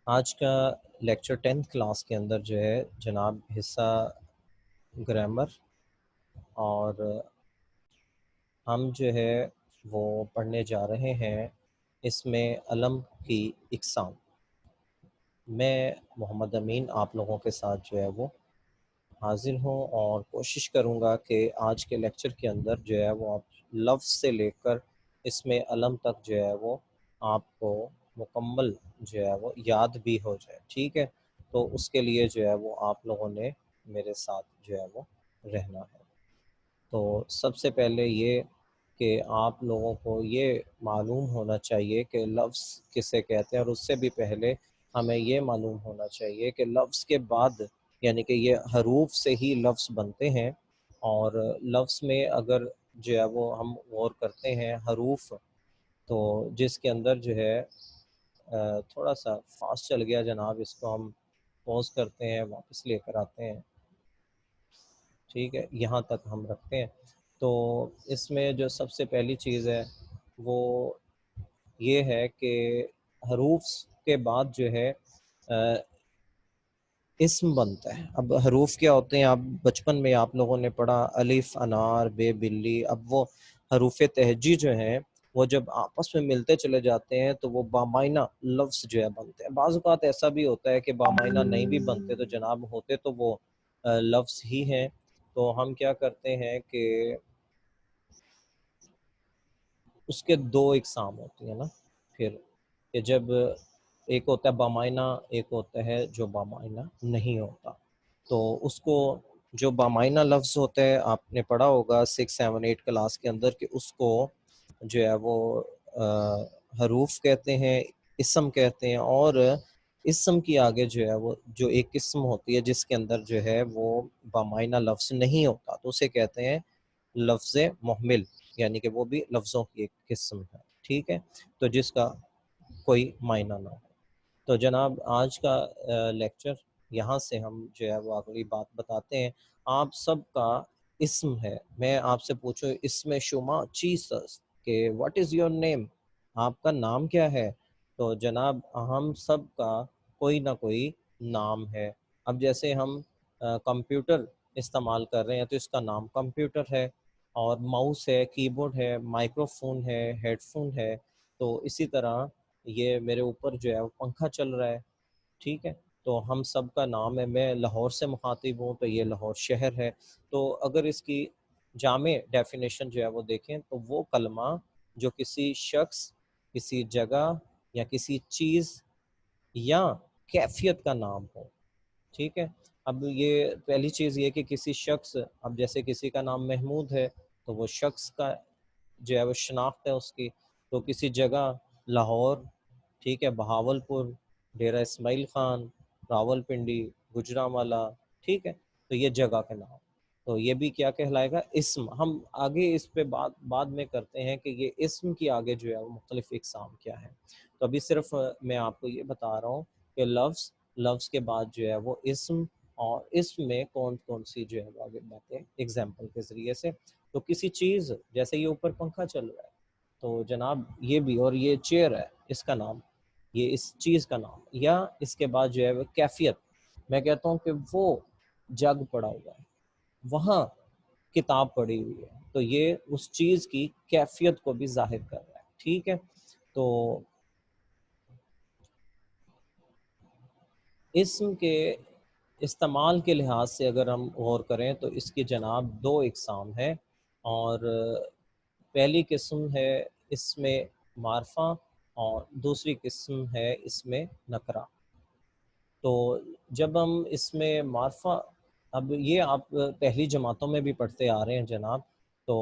آج کا lecture 10th class کے اندر جو ہے جناب حصہ گرامر، اور ہم جو ہے وہ پڑھنے جا رہے ہیں اس میں علم کی اقسام۔ میں محمد امین آپ لوگوں کے ساتھ جو ہے وہ حاضر ہوں اور کوشش کروں گا کہ آج کے لیکچر کے اندر جو ہے وہ آپ لفظ سے لے کر اس میں علم تک جو ہے وہ آپ کو مکمل جو ہے وہ یاد بھی ہو جائے، ٹھیک ہے؟ تو اس کے لیے جو ہے وہ آپ لوگوں نے میرے ساتھ جو ہے وہ رہنا ہے۔ تو سب سے پہلے یہ کہ آپ لوگوں کو یہ معلوم ہونا چاہیے کہ لفظ کسے کہتے ہیں، اور اس سے بھی پہلے ہمیں یہ معلوم ہونا چاہیے کہ لفظ کے بعد یعنی کہ یہ حروف سے ہی لفظ بنتے ہیں، اور لفظ میں اگر جو ہے وہ ہم غور کرتے ہیں حروف، تو جس کے اندر جو ہے تھوڑا سا فاسٹ چل گیا جناب، اس کو ہم پوز کرتے ہیں، واپس لے کر آتے ہیں، ٹھیک ہے؟ یہاں تک ہم رکھتے ہیں۔ تو اس میں جو سب سے پہلی چیز ہے وہ یہ ہے کہ حروف کے بعد جو ہے اسم بنتا ہے۔ اب حروف کیا ہوتے ہیں؟ آپ بچپن میں آپ لوگوں نے پڑھا الف انار بے بلی۔ اب وہ حروف تہجی جو ہیں وہ جب آپس میں ملتے چلے جاتے ہیں تو وہ بامعنی لفظ جو ہے بنتے ہیں۔ بعض اوقات ایسا بھی ہوتا ہے کہ بامعنی نہیں بھی بنتے، تو جناب ہوتے تو وہ لفظ ہی ہیں۔ تو ہم کیا کرتے ہیں کہ اس کے دو اقسام ہوتی ہیں نا، پھر کہ جب ایک ہوتا ہے بامعنی، ایک ہوتا ہے جو بامعنی نہیں ہوتا۔ تو اس کو جو بامعنی لفظ ہوتا ہے آپ نے پڑھا ہوگا 6 7 8 کلاس کے اندر، کہ اس کو جو ہے وہ حروف کہتے ہیں، اسم کہتے ہیں، اور اسم کی آگے جو ہے وہ جو ایک قسم ہوتی ہے جس کے اندر جو ہے وہ بامعنی لفظ نہیں ہوتا، تو اسے کہتے ہیں لفظ محمل، یعنی کہ وہ بھی لفظوں کی ایک قسم ہے، ٹھیک ہے؟ تو جس کا کوئی معنی نہ ہو۔ تو جناب آج کا لیکچر یہاں سے ہم جو ہے وہ اگلی بات بتاتے ہیں۔ آپ سب کا اسم ہے، میں آپ سے پوچھوں اسم شما چیسس کہ واٹ از یور نیم، آپ کا نام کیا ہے؟ تو جناب ہم سب کا کوئی نہ کوئی نام ہے۔ اب جیسے ہم کمپیوٹر استعمال کر رہے ہیں تو اس کا نام کمپیوٹر ہے، اور ماؤس ہے، کی بورڈ ہے، مائکرو فون ہے، ہیڈ فون ہے۔ تو اسی طرح یہ میرے اوپر جو ہے وہ پنکھا چل رہا ہے، ٹھیک ہے؟ تو ہم سب کا نام ہے۔ میں لاہور سے مخاطب ہوں تو یہ لاہور شہر ہے۔ تو اگر اس کی جامع ڈیفینیشن جو ہے وہ دیکھیں تو وہ کلمہ جو کسی شخص، کسی جگہ یا کسی چیز یا کیفیت کا نام ہو، ٹھیک ہے؟ اب یہ پہلی چیز یہ کہ کسی شخص، اب جیسے کسی کا نام محمود ہے تو وہ شخص کا جو ہے وہ شناخت ہے اس کی۔ تو کسی جگہ لاہور، ٹھیک ہے، بہاولپور، ڈیرہ اسماعیل خان، راول پنڈی، گجرانوالہ، ٹھیک ہے؟ تو یہ جگہ کے نام، تو یہ بھی کیا کہلائے گا؟ اسم۔ ہم آگے اس پہ بعد میں کرتے ہیں کہ یہ اسم کی آگے جو ہے وہ مختلف اقسام کیا ہے۔ تو ابھی صرف میں آپ کو یہ بتا رہا ہوں کہ لفظ کے بعد جو ہے وہ اسم، اور اسم میں کون کون سی جو ہے وہ آگے باتیں ایگزامپل کے ذریعے سے۔ تو کسی چیز، جیسے یہ اوپر پنکھا چل رہا ہے تو جناب یہ بھی، اور یہ چیئر ہے، اس کا نام، یہ اس چیز کا نام۔ یا اس کے بعد جو ہے وہ کیفیت، میں کہتا ہوں کہ وہ جگ پڑا ہوا ہے، وہاں کتاب پڑی ہوئی ہے، تو یہ اس چیز کی کیفیت کو بھی ظاہر کر رہا ہے، ٹھیک ہے؟ تو اسم کے استعمال کے لحاظ سے اگر ہم غور کریں تو اس کی جناب دو اقسام ہیں، اور پہلی قسم ہے اسم معرفہ، اور دوسری قسم ہے اسم نکرہ۔ تو جب ہم اسم معرفہ، اب یہ آپ پہلی جماعتوں میں بھی پڑھتے آ رہے ہیں جناب، تو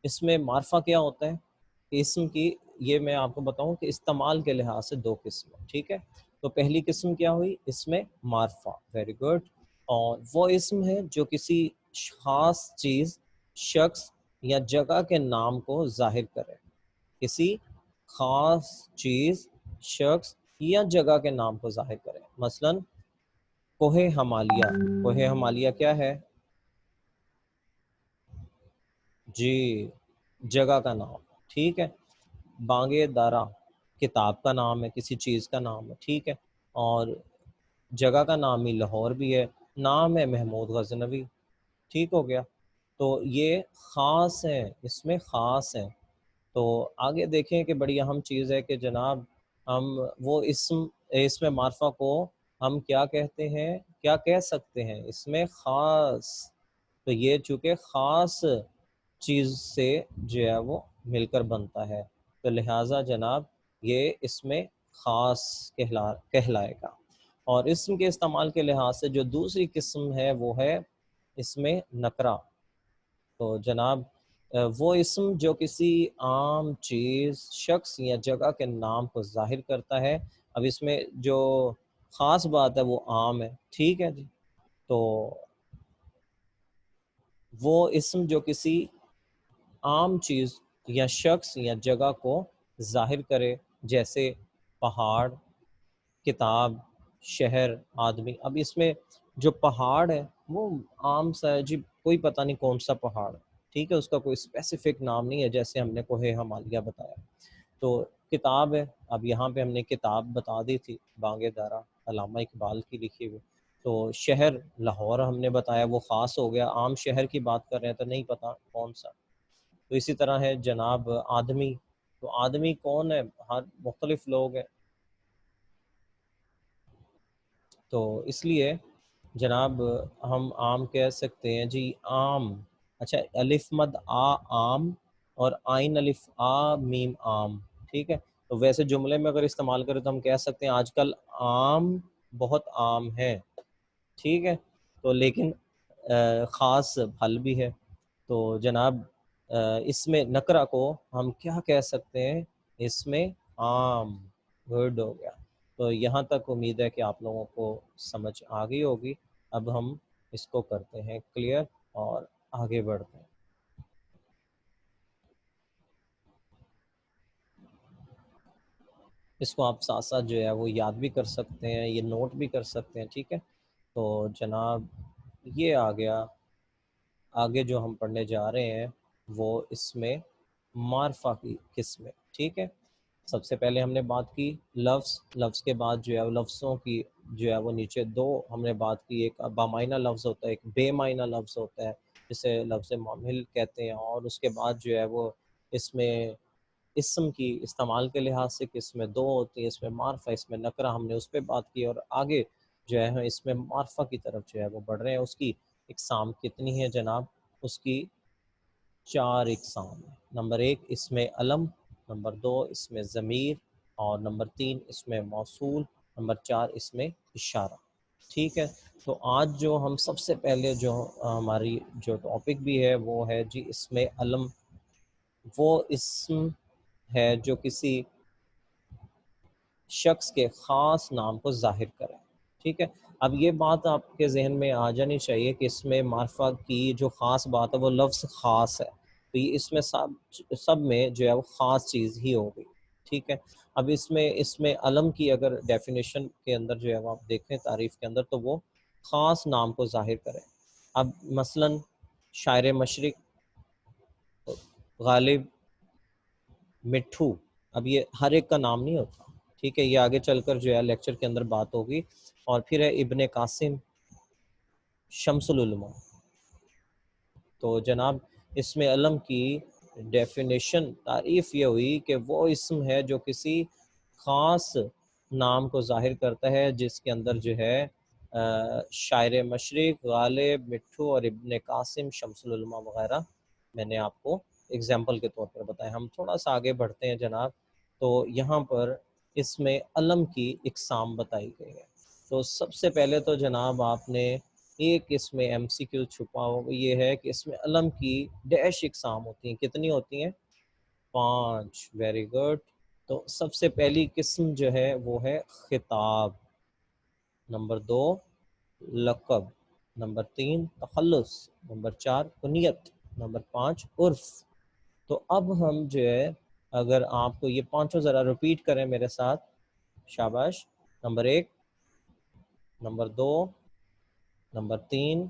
اسم معرفہ کیا ہوتا ہے؟ اسم کی یہ میں آپ کو بتاؤں کہ استعمال کے لحاظ سے دو قسم، ٹھیک ہے؟ تو پہلی قسم کیا ہوئی؟ اسم معرفہ، ویری گڈ۔ اور وہ اسم ہے جو کسی خاص چیز، شخص یا جگہ کے نام کو ظاہر کرے، کسی خاص چیز، شخص یا جگہ کے نام کو ظاہر کرے۔ مثلا کوہ ہمالیہ، کوہ ہمالیہ کیا ہے؟ جی، جگہ کا نام، ٹھیک ہے؟ بانگ دارا کتاب کا نام ہے، کسی چیز کا نام ہے، ٹھیک ہے؟ اور جگہ کا نام ہی لاہور بھی ہے، نام ہے محمود غزنوی، ٹھیک ہو گیا۔ تو یہ خاص ہیں، اس میں خاص ہیں۔ تو آگے دیکھیں کہ بڑی اہم چیز ہے کہ جناب ہم وہ اسم معرفہ کو ہم کیا کہتے ہیں، کیا کہہ سکتے ہیں، اس میں خاص۔ تو یہ چونکہ خاص چیز سے جو ہے وہ مل کر بنتا ہے، تو لہٰذا جناب یہ اس میں خاص کہلائے گا۔ اور اسم کے استعمال کے لحاظ سے جو دوسری قسم ہے وہ ہے اس میں نکرہ۔ تو جناب وہ اسم جو کسی عام چیز، شخص یا جگہ کے نام کو ظاہر کرتا ہے۔ اب اس میں جو خاص بات ہے وہ عام ہے، ٹھیک ہے جی۔ تو وہ اسم جو کسی عام چیز یا شخص یا جگہ کو ظاہر کرے، جیسے پہاڑ، کتاب، شہر، آدمی۔ اب اس میں جو پہاڑ ہے وہ عام سا ہے جی، کوئی پتہ نہیں کون سا پہاڑ ہے، ٹھیک ہے، اس کا کوئی اسپیسیفک نام نہیں ہے، جیسے ہم نے کوہ ہمالیہ بتایا۔ تو کتاب ہے، اب یہاں پہ ہم نے کتاب بتا دی تھی، بانگ درا علامہ اقبال کی لکھی ہوئی۔ تو شہر لاہور ہم نے بتایا، وہ خاص ہو گیا، عام شہر کی بات کر رہے ہیں تو نہیں پتہ کون سا۔ تو اسی طرح ہے جناب آدمی، تو آدمی کون ہے، ہر مختلف لوگ ہیں، تو اس لیے جناب ہم عام کہہ سکتے ہیں جی، عام۔ اچھا، الف مد آ عام اور آئین الف آ میم عام، ٹھیک ہے۔ تو ویسے جملے میں اگر استعمال کریں تو ہم کہہ سکتے ہیں آج کل عام بہت عام ہے، ٹھیک ہے۔ تو لیکن خاص پھل بھی ہے۔ تو جناب اس میں نکرہ کو ہم کیا کہہ سکتے ہیں، اس میں عام، گڈ ہو گیا۔ تو یہاں تک امید ہے کہ آپ لوگوں کو سمجھ آ گئی ہوگی۔ اب ہم اس کو کرتے ہیں کلیئر اور آگے بڑھتے ہیں۔ اس کو آپ ساتھ ساتھ جو ہے وہ یاد بھی کر سکتے ہیں، یہ نوٹ بھی کر سکتے ہیں، ٹھیک ہے۔ تو جناب یہ آ گیا، آگے جو ہم پڑھنے جا رہے ہیں وہ اس میں معرفہ کی قسم ہے، ٹھیک ہے۔ سب سے پہلے ہم نے بات کی لفظ کے بعد جو ہے لفظوں کی جو ہے وہ نیچے دو ہم نے بات کی، ایک بامعنیٰ لفظ ہوتا ہے، ایک بے معنیٰ لفظ ہوتا ہے جسے لفظ معمل کہتے ہیں، اور اس کے بعد جو ہے وہ اس میں اسم کی استعمال کے لحاظ سے کہ اس میں دو ہوتی ہیں، اس میں معرفہ، اس میں نکرہ، ہم نے اس پہ بات کی، اور آگے جو ہے اس میں معرفہ کی طرف جو ہے وہ بڑھ رہے ہیں۔ اس کی اقسام کتنی ہے جناب، اس کی 4 اقسام ہیں۔ نمبر 1 اس میں علم، نمبر 2 اس میں ضمیر، اور نمبر 3 اس میں موصول، نمبر 4 اس میں اشارہ، ٹھیک ہے۔ تو آج جو ہم سب سے پہلے جو ہماری جو ٹاپک بھی ہے وہ ہے جی اس میں علم، وہ اسم ہے جو کسی شخص کے خاص نام کو ظاہر کرے، ٹھیک ہے۔ اب یہ بات آپ کے ذہن میں آ جانی چاہیے کہ اس میں معرفہ کی جو خاص بات ہے وہ لفظ خاص ہے، تو یہ اس میں سب میں جو ہے وہ خاص چیز ہی ہوگی، ٹھیک ہے۔ اب اس میں علم کی اگر ڈیفینیشن کے اندر جو ہے وہ آپ دیکھیں تعریف کے اندر، تو وہ خاص نام کو ظاہر کرے۔ اب مثلا شاعر مشرق، غالب، مٹھو، اب یہ ہر ایک کا نام نہیں ہوتا، ٹھیک ہے، یہ آگے چل کر جو ہے لیکچر کے اندر بات ہوگی۔ اور پھر ہے ابن قاسم، شمس العلماء۔ تو جناب اس میں علم کی ڈیفینیشن تعریف یہ ہوئی کہ وہ اسم ہے جو کسی خاص نام کو ظاہر کرتا ہے، جس کے اندر جو ہے شاعر مشرق، غالب، مٹھو اور ابن قاسم، شمس العلماء وغیرہ میں نے آپ کو اگزامپل کے طور پر بتایا۔ ہم تھوڑا سا آگے بڑھتے ہیں جناب۔ تو یہاں پر اس میں علم کی اقسام بتائی گئی ہے۔ تو سب سے پہلے تو جناب آپ نے ایک اس میں ایم سی کیو چھپا ہو، یہ ہے کہ اس میں علم کی ڈیش اقسام ہوتی ہیں، کتنی ہوتی ہیں؟ 5، ویری گڈ۔ تو سب سے پہلی قسم جو ہے وہ ہے خطاب، نمبر 2 لقب، نمبر 3 تخلص، نمبر 4 کنیت، نمبر 5 عرف۔ تو اب ہم جو ہے اگر آپ کو یہ پانچوں ذرا ریپیٹ کریں میرے ساتھ، شاباش۔ نمبر 1، نمبر 2، نمبر 3،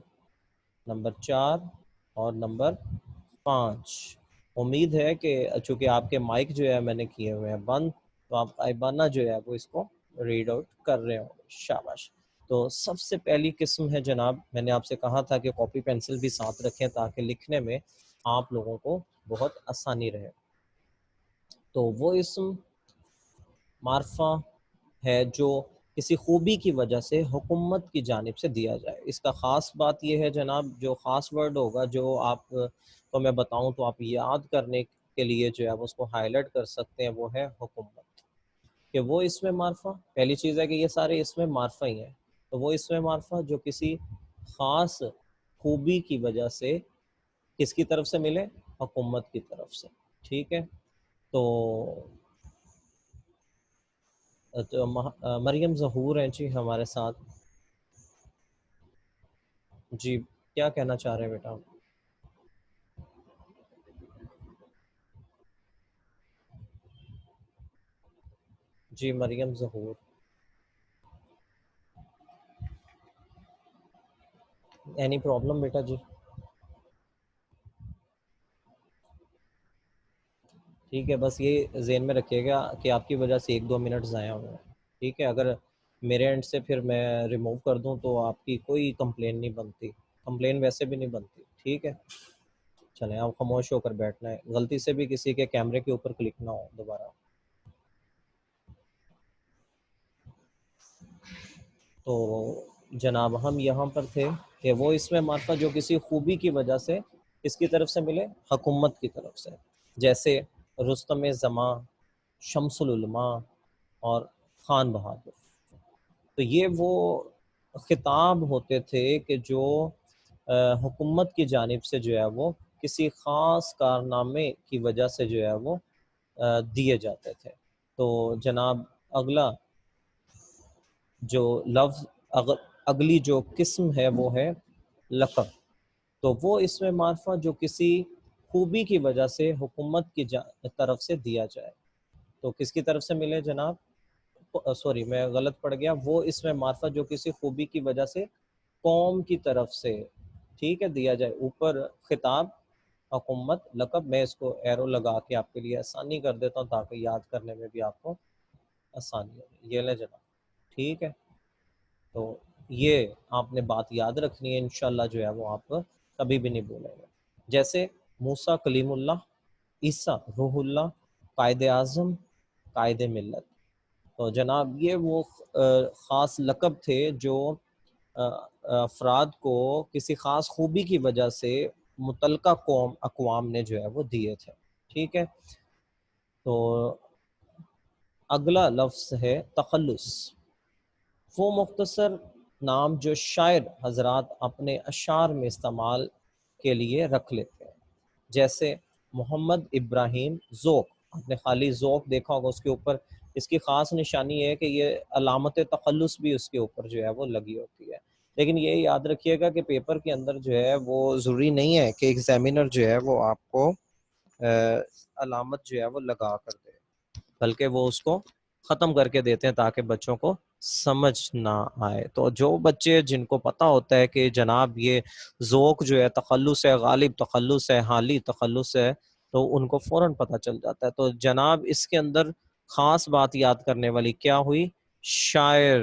نمبر 4 اور نمبر 5۔ امید ہے کہ چونکہ آپ کے مائک جو ہے میں نے کیے ہوئے ہیں بند، تو آپ غائبانہ جو ہے وہ اس کو ریڈ آؤٹ کر رہے ہوں. شاباش. تو سب سے پہلی قسم ہے جناب، میں نے آپ سے کہا تھا کہ کاپی پینسل بھی ساتھ رکھیں تاکہ لکھنے میں آپ لوگوں کو بہت آسانی رہے. تو وہ اسم معرفہ ہے جو کسی خوبی کی وجہ سے حکومت کی جانب سے دیا جائے. اس کا خاص بات یہ ہے جناب، جو خاص ورڈ ہوگا جو آپ کو میں بتاؤں تو آپ یاد کرنے کے لیے جو ہے اس کو ہائی لائٹ کر سکتے ہیں، وہ ہے حکومت. کہ وہ اسم معرفہ، پہلی چیز ہے کہ یہ سارے اسم معرفہ ہی ہیں. تو وہ اسم معرفہ جو کسی خاص خوبی کی وجہ سے کس کی طرف سے ملے؟ حکومت کی طرف سے. ٹھیک ہے. تو مریم ظہور ہیں جی ہمارے ساتھ. جی کیا کہنا چاہ رہے ہیں بیٹا؟ جی مریم ظہور. اینی پرابلم بیٹا؟ جی ٹھیک ہے، بس یہ ذہن میں رکھیے گا کہ آپ کی وجہ سے 1-2 منٹ ضائع ہوئے ہیں. ٹھیک ہے، اگر میرے اینڈ سے پھر میں ریموو کر دوں تو آپ کی کوئی کمپلین نہیں بنتی، کمپلین ویسے بھی نہیں بنتی. ٹھیک ہے، چلیں آپ خاموش ہو کر بیٹھنا ہے، غلطی سے بھی کسی کے کیمرے کے اوپر کلک نہ ہو دوبارہ. تو جناب ہم یہاں پر تھے کہ وہ اس میں معرفہ جو کسی خوبی کی وجہ سے کس کی طرف سے ملے؟ حکومت کی طرف سے. جیسے رستم زماں، شمس العلماء اور خان بہادر. تو یہ وہ خطاب ہوتے تھے کہ جو حکومت کی جانب سے جو ہے وہ کسی خاص کارنامے کی وجہ سے جو ہے وہ دیے جاتے تھے. تو جناب اگلا جو لفظ اگلی جو قسم ہے وہ ہے لقب. تو وہ اسم معرفہ جو کسی خوبی کی وجہ سے حکومت کی طرف سے دیا جائے. تو کس کی طرف سے ملے جناب؟ سوری میں غلط پڑ گیا، وہ اسم معرفہ جو کسی خوبی کی وجہ سے قوم کی طرف سے، ٹھیک ہے، دیا جائے. اوپر خطاب، حکومت، لقب. میں اس کو ایرو لگا کے آپ کے لیے آسانی کر دیتا ہوں تاکہ یاد کرنے میں بھی آپ کو آسانی ہو. یہ لے جناب. ٹھیک ہے، تو یہ آپ نے بات یاد رکھنی ہے، انشاءاللہ جو ہے وہ آپ کبھی بھی نہیں بھولیں گے. جیسے موسیٰ کلیم اللہ، عیسیٰ روح اللہ، قائد اعظم، قائد ملت. تو جناب یہ وہ خاص لقب تھے جو افراد کو کسی خاص خوبی کی وجہ سے متعلقہ اقوام نے جو ہے وہ دیے تھے. ٹھیک ہے. تو اگلا لفظ ہے تخلص. وہ مختصر نام جو شاعر حضرات اپنے اشعار میں استعمال کے لیے رکھ لیتے ہیں. جیسے محمد ابراہیم ذوق. آپ نے خالی ذوق دیکھا ہوگا، اس کے اوپر اس کی خاص نشانی ہے کہ یہ علامت تخلص بھی اس کے اوپر جو ہے وہ لگی ہوتی ہے. لیکن یہ یاد رکھیے گا کہ پیپر کے اندر جو ہے وہ ضروری نہیں ہے کہ ایگزامینر جو ہے وہ آپ کو علامت جو ہے وہ لگا کر دے، بلکہ وہ اس کو ختم کر کے دیتے ہیں تاکہ بچوں کو سمجھ نہ آئے. تو جو بچے جن کو پتہ ہوتا ہے کہ جناب یہ ذوق جو ہے تخلص ہے، غالب تخلص ہے، حالی تخلص ہے، تو ان کو فوراً پتہ چل جاتا ہے. تو جناب اس کے اندر خاص بات یاد کرنے والی کیا ہوئی؟ شاعر.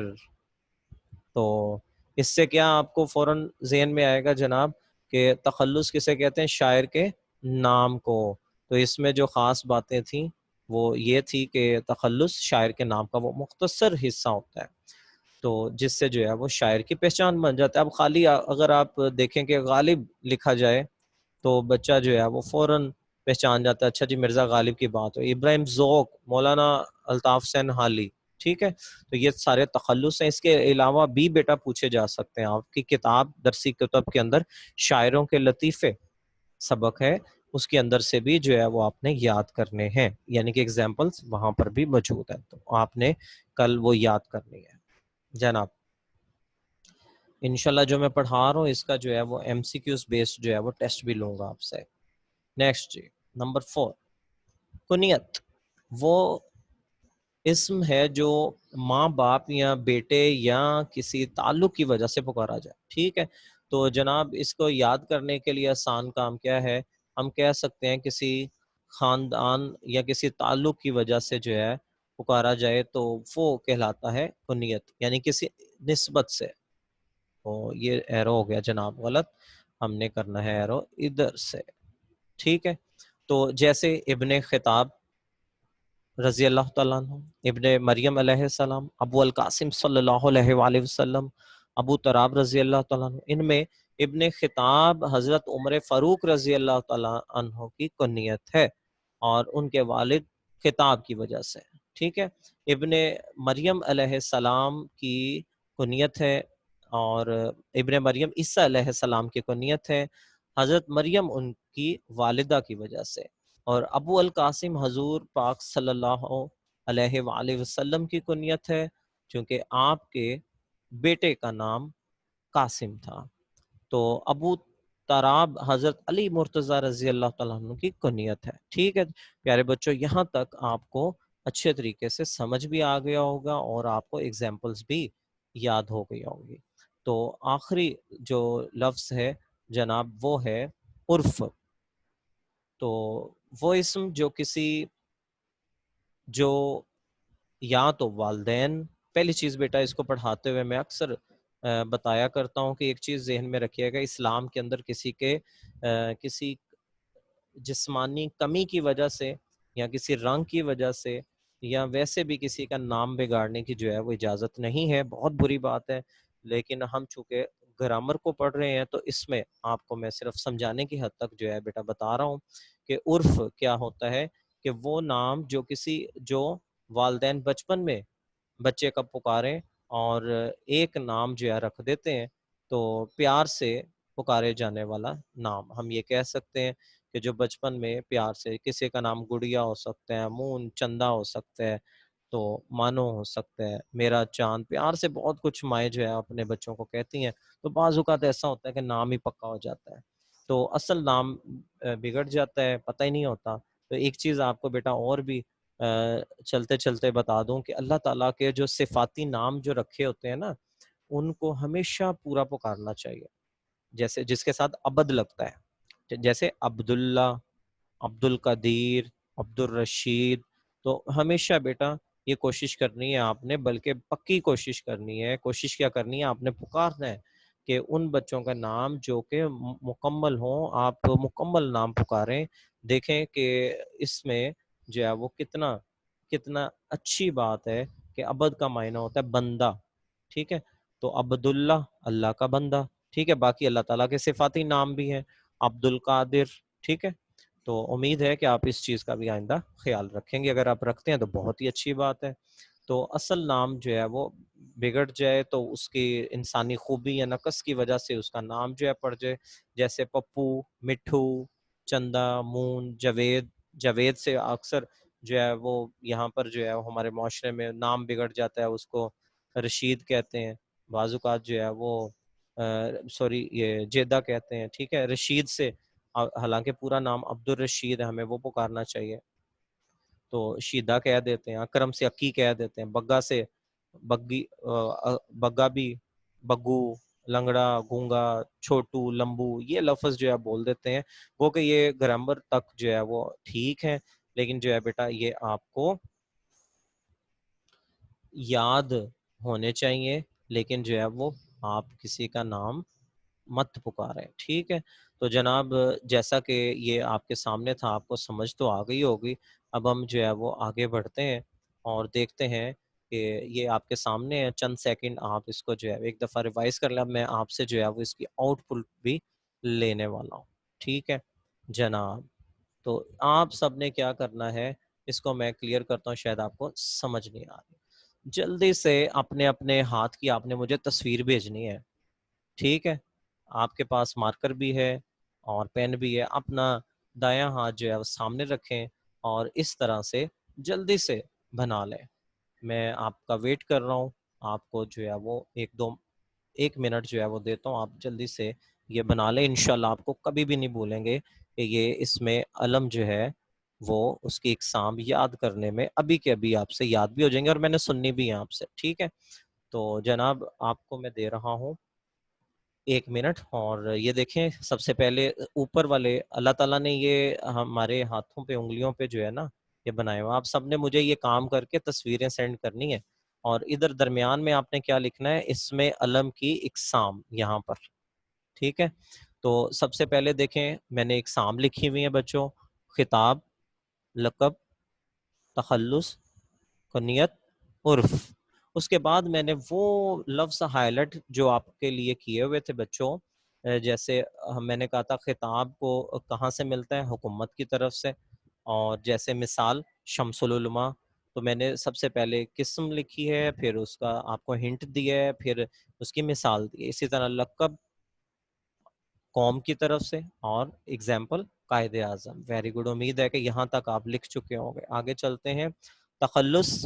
تو اس سے کیا آپ کو فوراً ذہن میں آئے گا جناب کہ تخلص کسے کہتے ہیں؟ شاعر کے نام کو. تو اس میں جو خاص باتیں تھیں وہ یہ تھی کہ تخلص شاعر کے نام کا وہ مختصر حصہ ہوتا ہے، تو جس سے جو ہے وہ شاعر کی پہچان بن جاتا ہے. اب خالی اگر آپ دیکھیں کہ غالب لکھا جائے تو بچہ جو ہے وہ فوراً پہچان جاتا ہے، اچھا جی مرزا غالب کی بات ہو. ابراہیم ذوق، مولانا الطاف حسین حالی. ٹھیک ہے، تو یہ سارے تخلص ہیں. اس کے علاوہ بھی بیٹا پوچھے جا سکتے ہیں. آپ کی کتاب، درسی کتب کے اندر شاعروں کے لطیفے سبق ہے، اس کے اندر سے بھی جو ہے وہ آپ نے یاد کرنے ہیں، یعنی کہ ایگزامپلس وہاں پر بھی موجود ہیں، تو آپ نے کل وہ یاد کرنی ہے جناب. انشاءاللہ جو میں پڑھا رہا ہوں اس کا جو ہے وہ ایم سی کیوز بیسڈ جو ہے وہ ٹیسٹ بھی لوں گا آپ سے. نیکسٹ جی، نمبر 4، کنیت. وہ اسم ہے جو ماں باپ یا بیٹے یا کسی تعلق کی وجہ سے پکارا جائے. ٹھیک ہے، تو جناب اس کو یاد کرنے کے لیے آسان کام کیا ہے؟ ہم کہہ سکتے ہیں کسی خاندان یا کسی تعلق کی وجہ سے جو ہے پکارا جائے تو وہ کہلاتا ہے کنیت، یعنی کسی نسبت سے. تو یہ ایرو ہو گیا جناب غلط، ہم نے کرنا ہے ایرو ادھر سے. ٹھیک ہے، تو جیسے ابن خطاب رضی اللہ تعالیٰ عنہ، ابن مریم علیہ السلام، ابو القاسم صلی اللہ علیہ وآلہ وسلم، ابو تراب رضی اللہ تعالیٰ عنہ، ان میں ابن خطاب حضرت عمر فاروق رضی اللہ تعالیٰ عنہ کی کنیت ہے، اور ان کے والد خطاب کی وجہ سے. ٹھیک ہے، ابن مریم علیہ السلام کی کنیت ہے، اور ابن مریم عیسیٰ علیہ السلام کی کنیت ہے، حضرت مریم ان کی والدہ کی وجہ سے. اور ابو القاسم حضور پاک صلی اللہ علیہ وآلہ وسلم کی کنیت ہے، چونکہ آپ کے بیٹے کا نام قاسم تھا. تو ابو تراب حضرت علی مرتضی رضی اللہ تعالیٰ عنہ کی کنیت ہے. ٹھیک ہے پیارے بچوں، یہاں تک آپ کو اچھے طریقے سے سمجھ بھی آ گیا ہوگا اور آپ کو ایگزامپلس بھی یاد ہو گئی ہوں گی. تو آخری جو لفظ ہے جناب وہ ہے عرف. تو وہ اسم جو یا تو والدین، پہلی چیز بیٹا اس کو پڑھاتے ہوئے میں اکثر بتایا کرتا ہوں کہ ایک چیز ذہن میں رکھیے گا، اسلام کے اندر کسی جسمانی کمی کی وجہ سے یا کسی رنگ کی وجہ سے یا ویسے بھی کسی کا نام بگاڑنے کی جو ہے وہ اجازت نہیں ہے. بہت بری بات ہے، لیکن ہم چونکہ گرامر کو پڑھ رہے ہیں تو اس میں آپ کو میں صرف سمجھانے کی حد تک جو ہے بیٹا بتا رہا ہوں کہ عرف کیا ہوتا ہے. کہ وہ نام جو والدین بچپن میں بچے کا پکاریں اور ایک نام جو ہے رکھ دیتے ہیں، تو پیار سے پکارے جانے والا نام ہم یہ کہہ سکتے ہیں کہ جو بچپن میں پیار سے، کسی کا نام گڑیا ہو سکتا ہے، مون چندا ہو سکتا ہے، تو مانو ہو سکتا ہے، میرا چاند، پیار سے بہت کچھ مائیں جو ہے اپنے بچوں کو کہتی ہیں. تو بعض اوقات ایسا ہوتا ہے کہ نام ہی پکا ہو جاتا ہے تو اصل نام بگڑ جاتا ہے، پتہ ہی نہیں ہوتا. تو ایک چیز آپ کو بیٹا اور بھی چلتے چلتے بتا دوں کہ اللہ تعالیٰ کے جو صفاتی نام جو رکھے ہوتے ہیں نا، ان کو ہمیشہ پورا پکارنا چاہیے. جیسے جس کے ساتھ عبد لگتا ہے، جیسے عبداللہ، عبد القدیر، عبد الرشید. تو ہمیشہ بیٹا یہ کوشش کرنی ہے آپ نے، بلکہ پکی کوشش کرنی ہے. کوشش کیا کرنی ہے آپ نے؟ پکارنا ہے کہ ان بچوں کا نام جو کہ مکمل ہوں، آپ مکمل نام پکاریں. دیکھیں کہ اس میں جو ہے وہ کتنا اچھی بات ہے کہ عبد کا معنی ہوتا ہے بندہ. ٹھیک ہے، تو عبداللہ اللہ کا بندہ. ٹھیک ہے، باقی اللہ تعالیٰ کے صفاتی نام بھی ہیں، عبد القادر. ٹھیک ہے، تو امید ہے کہ آپ اس چیز کا بھی آئندہ خیال رکھیں گے. اگر آپ رکھتے ہیں تو بہت ہی اچھی بات ہے. تو اصل نام جو ہے وہ بگڑ جائے تو اس کی انسانی خوبی یا نقص کی وجہ سے اس کا نام جو ہے پڑ جائے، جیسے پپو، مٹھو، چندا، مون، جاوید سے اکثر جو ہے وہ یہاں پر جو ہے ہمارے معاشرے میں نام بگڑ جاتا ہے، اس کو رشید کہتے ہیں. بعض اوقات جو ہے وہ سوری یہ جیدہ کہتے ہیں. ٹھیک ہے، رشید سے، حالانکہ پورا نام عبد الرشید ہے، ہمیں وہ پکارنا چاہیے. تو شیدہ کہہ دیتے ہیں، اکرم سے عقی کہہ دیتے ہیں، بگا سے بگی، بگا بھی، بگو، لنگڑا، گونگا، چھوٹو، لمبو، یہ لفظ جو ہے بول دیتے ہیں. وہ کہ یہ گرامر تک جو ہے وہ ٹھیک ہے، لیکن جو ہے بیٹا یہ آپ کو یاد ہونے چاہیے. لیکن جو ہے وہ آپ کسی کا نام مت پکاریں. ٹھیک ہے، تو جناب جیسا کہ یہ آپ کے سامنے تھا، آپ کو سمجھ تو آ گئی ہوگی. اب ہم جو ہے وہ آگے بڑھتے ہیں اور دیکھتے ہیں کہ یہ آپ کے سامنے ہے. چند سیکنڈ آپ اس کو جو ہے ایک دفعہ ریوائز کر لیں. اب میں آپ سے جو ہے وہ اس کی آؤٹ پٹ بھی لینے والا ہوں. ٹھیک ہے جناب، تو آپ سب نے کیا کرنا ہے، اس کو میں کلیئر کرتا ہوں، شاید آپ کو سمجھ نہیں آ رہی. جلدی سے اپنے اپنے ہاتھ کی آپ نے مجھے تصویر بھیجنی ہے. ٹھیک ہے، آپ کے پاس مارکر بھی ہے اور پین بھی ہے. اپنا دایاں ہاتھ جو ہے وہ سامنے رکھیں اور اس طرح سے جلدی سے بنا لیں. میں آپ کا ویٹ کر رہا ہوں. آپ کو جو ہے وہ ایک منٹ جو ہے وہ دیتا ہوں. آپ جلدی سے یہ بنا لیں. انشاءاللہ آپ کو کبھی بھی نہیں بھولیں گے کہ یہ اس میں علم جو ہے وہ اس کی اقسام یاد کرنے میں ابھی کے ابھی آپ سے یاد بھی ہو جائیں گے، اور میں نے سننی بھی ہے آپ سے. ٹھیک ہے، تو جناب آپ کو میں دے رہا ہوں 1 منٹ. اور یہ دیکھیں، سب سے پہلے اوپر والے اللہ تعالیٰ نے یہ ہمارے ہاتھوں پہ، انگلیوں پہ جو ہے نا یہ بنائے ہوئے. آپ سب نے مجھے یہ کام کر کے تصویریں سینڈ کرنی ہے, اور ادھر درمیان میں آپ نے کیا لکھنا ہے, اس میں علم کی اقسام یہاں پر. ٹھیک ہے, تو سب سے پہلے دیکھیں میں نے اقسام لکھی ہوئی ہیں بچوں, خطاب, لقب, تخلص, کنیت, عرف. اس کے بعد میں نے وہ لفظ ہائی لائٹ جو آپ کے لیے کیے ہوئے تھے بچوں, جیسے میں نے کہا تھا خطاب کو کہاں سے ملتا ہے, حکومت کی طرف سے. اور جیسے مثال شمس العلماء, تو میں نے سب سے پہلے قسم لکھی ہے, پھر اس کا آپ کو ہنٹ دیا ہے, پھر اس کی مثال دی ہے. اسی طرح لقب قوم کی طرف سے, اور example Quaid Azam. Very good, امید ہے کہ یہاں تک آپ لکھ چکے ہوں گے. آگے چلتے ہیں. تخلص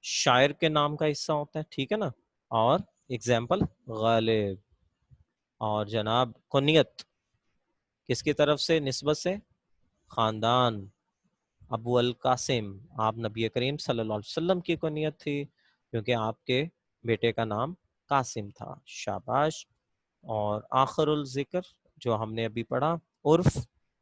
شاعر کے نام کا حصہ ہوتا ہے, ٹھیک ہے نا, اور اگزامپل غالب. اور جناب کنیت کس کی طرف سے, نسبت سے, خاندان, ابو القاسم, آپ نبی کریم صلی اللہ علیہ وسلم کی کنیت تھی, کیونکہ آپ کے بیٹے کا نام قاسم تھا. شاباش. اور آخر الذکر جو ہم نے ابھی پڑھا, عرف,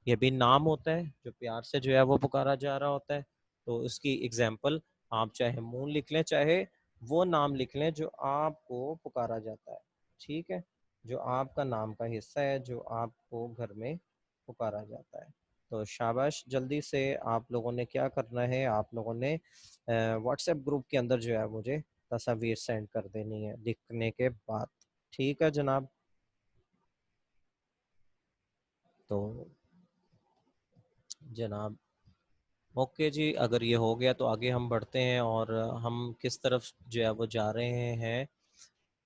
یہ بھی نام ہوتا ہے جو پیار سے جو ہے وہ پکارا جا رہا ہوتا ہے. تو اس کی اگزامپل آپ چاہے منہ لکھ لیں, چاہے وہ نام لکھ لیں جو آپ کو پکارا جاتا ہے. ٹھیک ہے, جو آپ کا نام کا حصہ ہے, جو آپ کو گھر میں پکارا جاتا ہے. تو شاباش, جلدی سے آپ لوگوں نے کیا کرنا ہے, آپ لوگوں نے واٹس ایپ گروپ کے اندر جو ہے مجھے تصاویر سینڈ کر دینی ہے لکھنے کے بعد. ٹھیک ہے جناب. تو جناب اوکے جی, اگر یہ ہو گیا تو آگے ہم بڑھتے ہیں, اور ہم کس طرف جو ہے وہ جا رہے ہیں,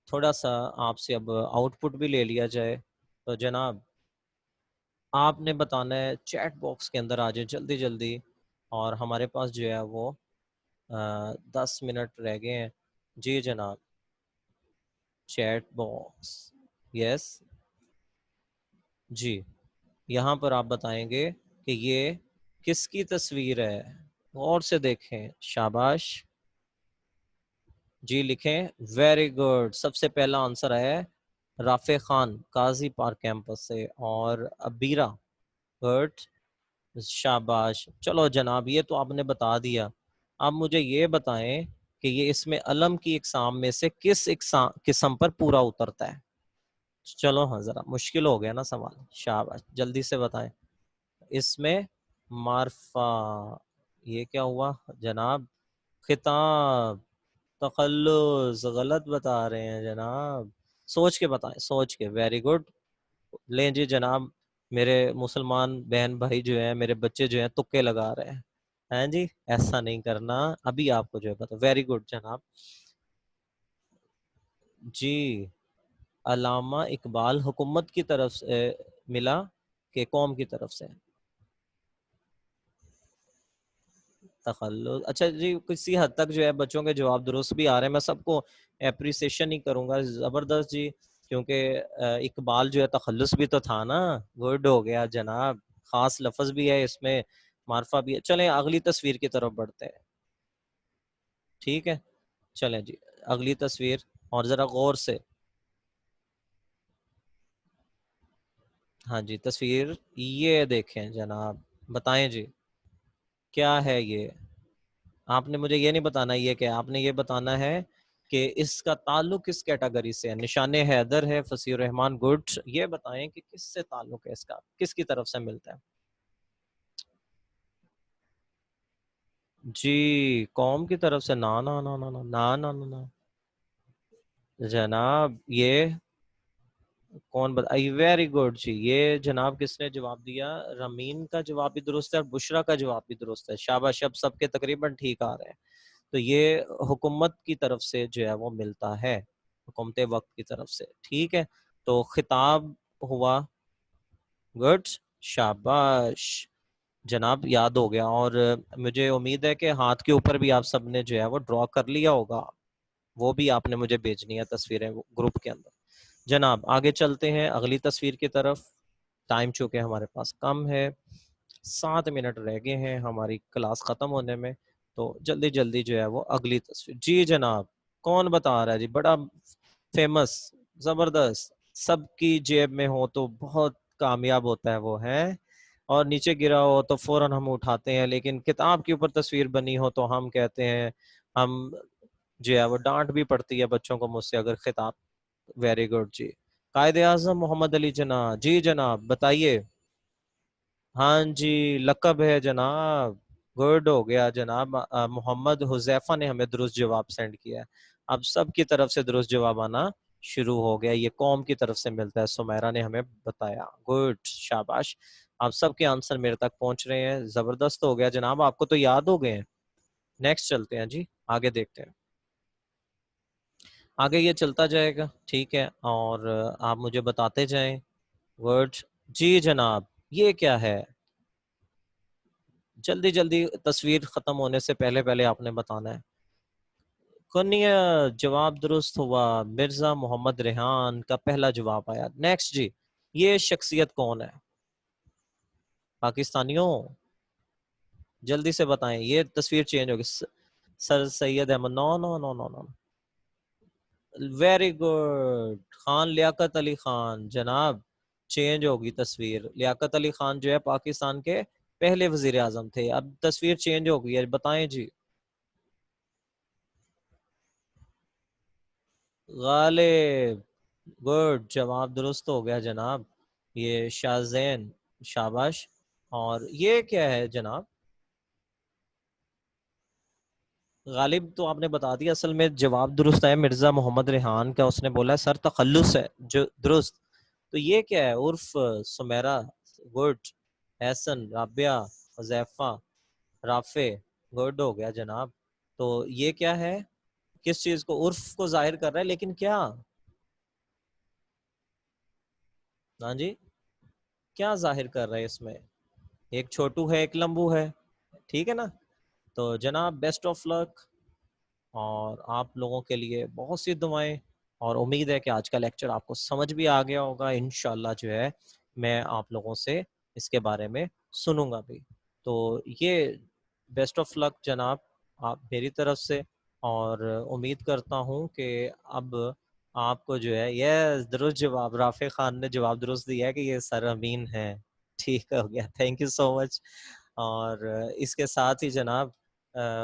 تھوڑا سا آپ سے اب آؤٹ پٹ بھی لے لیا جائے. تو جناب آپ نے بتانا ہے, چیٹ باکس کے اندر آ جائیں جلدی جلدی, اور ہمارے پاس جو ہے وہ 10 منٹ رہ گئے ہیں. جی جناب, چیٹ باکس, یس جی, یہاں پر آپ بتائیں گے کہ یہ کس کی تصویر ہے, غور سے دیکھیں. شاباش, جی لکھیں. ویری گڈ, سب سے پہلا آنسر ہے رافع خان, قاضی پارک کیمپس سے. اور ابیرا, گڈ, شاباش. چلو جناب, یہ تو آپ نے بتا دیا. اب مجھے یہ بتائیں کہ یہ اس میں علم کی اقسام میں سے کس قسم پر پورا اترتا ہے. چلو ہاں, ذرا مشکل ہو گیا نا سوال. شاباش, جلدی سے بتائیں. اس میں معرفہ, یہ کیا ہوا جناب, خطاب, تخلص, غلط بتا رہے ہیں جناب, سوچ کے بتائیں, سوچ کے. Very good. لیں جی جناب, میرے مسلمان بہن بھائی جو ہیں, میرے بچے جو ہیں تکے لگا رہے ہیں. ہیں جی, ایسا نہیں کرنا, ابھی آپ کو جو ہے پتا. ویری گڈ جناب. جی, علامہ اقبال حکومت کی طرف سے ملا کہ قوم کی طرف سے؟ تخلص. اچھا جی, کسی حد تک جو ہے بچوں کے جواب درست بھی آ رہے ہیں, میں سب کو اپریسیشن ہی کروں گا. زبردست جی, کیونکہ اقبال جو ہے تخلص بھی تو تھا نا. گڈ ہو گیا جناب, خاص لفظ بھی ہے اس میں, معرفہ بھی ہے. چلیں اگلی تصویر کی طرف بڑھتے ہیں. ٹھیک ہے, چلیں جی اگلی تصویر, اور ذرا غور سے. ہاں جی, تصویر یہ دیکھیں جناب, بتائیں جی کیا ہے یہ. آپ نے مجھے یہ نہیں بتانا یہ کہ, آپ نے یہ بتانا ہے کہ اس کا تعلق کس کیٹیگری سے ہے. نشان حیدر ہے, فصیح الرحمان, گڈ. یہ بتائیں کہ کس سے تعلق ہے اس کا, کس کی طرف سے ملتا ہے. جی, قوم کی طرف سے. نا نا نا نا نا نا نا نا نا. جناب یہ کون بتائی. ویری گڈ جی, یہ جناب کس نے جواب دیا, رمین کا جواب بھی درست ہے, اور بشرا کا جواب بھی درست ہے. شاباش, اب سب کے تقریباً ٹھیک آ رہے ہیں. تو یہ حکومت کی طرف سے جو ہے وہ ملتا ہے, حکومت وقت کی طرف سے. ٹھیک ہے, تو خطاب ہوا. گڈ, شاباش جناب, یاد ہو گیا. اور مجھے امید ہے کہ ہاتھ کے اوپر بھی آپ سب نے جو ہے وہ ڈرا کر لیا ہوگا, وہ بھی آپ نے مجھے بھیجنی ہے تصویریں گروپ کے اندر. جناب آگے چلتے ہیں اگلی تصویر کی طرف. ٹائم چونکہ ہمارے پاس کم ہے, 7 منٹ رہ گئے ہیں ہماری کلاس ختم ہونے میں, تو جلدی جلدی جو ہے وہ اگلی تصویر. جی جناب, کون بتا رہا ہے جی, بڑا فیمس, زبردست, سب کی جیب میں ہو تو بہت کامیاب ہوتا ہے وہ ہے. اور نیچے گرا ہو تو فوراً ہم اٹھاتے ہیں، لیکن کتاب کے اوپر تصویر بنی ہو تو ہم کہتے ہیں، ہم جو ہے وہ ڈانٹ بھی پڑتی ہے بچوں کو مجھ سے اگر خطاب. ویری گڈ جی. قائد اعظم محمد علی جناح، جی جناب بتائیے. ہاں جی، لقب ہے جناب. گڈ ہو گیا جناب. محمد حذیفہ نے ہمیں درست جواب سینڈ کیا ہے. اب سب کی طرف سے درست جواب آنا شروع ہو گیا. یہ قوم کی طرف سے ملتا ہے، سمیرا نے ہمیں بتایا. گڈ، شاباش. آپ سب کے آنسر میرے تک پہنچ رہے ہیں. زبردست ہو گیا جناب، آپ کو تو یاد ہو گئے ہیں. نیکسٹ چلتے ہیں جی، آگے دیکھتے ہیں. آگے یہ چلتا جائے گا، ٹھیک ہے، اور آپ مجھے بتاتے جائیں ورڈ. جی جناب، یہ کیا ہے؟ جلدی جلدی، تصویر ختم ہونے سے پہلے پہلے آپ نے بتانا ہے. کنیا، جواب درست ہوا. مرزا محمد ریحان کا پہلا جواب آیا. نیکسٹ جی، یہ شخصیت کون ہے؟ پاکستانیوں جلدی سے بتائیں، یہ تصویر چینج ہوگی. سر سید احمد، نو نو نو نو نو. Very good, Khan Liaquat Ali Khan. جناب چینج ہوگی تصویر. لیاقت علی خان جو ہے پاکستان کے پہلے وزیر اعظم تھے. اب تصویر چینج ہو گئی ہے، بتائیں جی. غالب، گڈ، جواب درست ہو گیا جناب. یہ شاہ زین، شاباش. اور یہ کیا ہے جناب؟ غالب تو آپ نے بتا دیا. اصل میں جواب درست ہے مرزا محمد ریحان کا. اس نے بولا ہے سر تخلص ہے جو درست. تو یہ کیا ہے؟ عرف، سمیرا، گڈ. احسن، رابعہ، حذیفہ، رافع. گڈ ہو گیا جناب. تو یہ کیا ہے؟ کس چیز کو؟ عرف کو ظاہر کر رہا ہے، لیکن کیا؟ ہاں جی، کیا ظاہر کر رہا ہے اس میں؟ ایک چھوٹو ہے، ایک لمبو ہے، ٹھیک ہے نا. تو جناب بیسٹ آف لک، اور آپ لوگوں کے لیے بہت سی دعائیں. اور امید ہے کہ آج کا لیکچر آپ کو سمجھ بھی آ گیا ہوگا. انشاءاللہ جو ہے میں آپ لوگوں سے اس کے بارے میں سنوں گا بھی. تو یہ بیسٹ آف لک جناب آپ میری طرف سے. اور امید کرتا ہوں کہ اب آپ کو جو ہے یہ درست جواب رافع خان نے جواب درست دیا ہے کہ یہ سر امین ہے. ٹھیک ہو گیا، تھینک یو سو مچ. اور اس کے ساتھ ہی جناب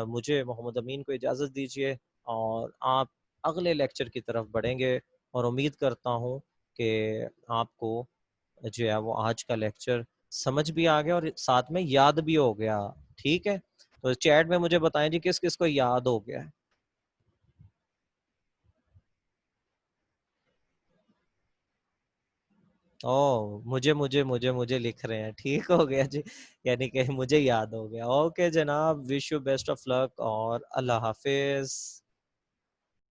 مجھے محمد امین کو اجازت دیجیے، اور آپ اگلے لیکچر کی طرف بڑھیں گے. اور امید کرتا ہوں کہ آپ کو جو ہے وہ آج کا لیکچر سمجھ بھی آ گیا اور ساتھ میں یاد بھی ہو گیا. ٹھیک ہے، تو چیٹ میں مجھے بتائیں جی کس کس کو یاد ہو گیا ہے. او مجھے لکھ رہے ہیں. ٹھیک ہو گیا جی، یعنی کہ مجھے یاد ہو گیا. اوکے جناب، وش یو بیسٹ آف لک اور اللہ حافظ.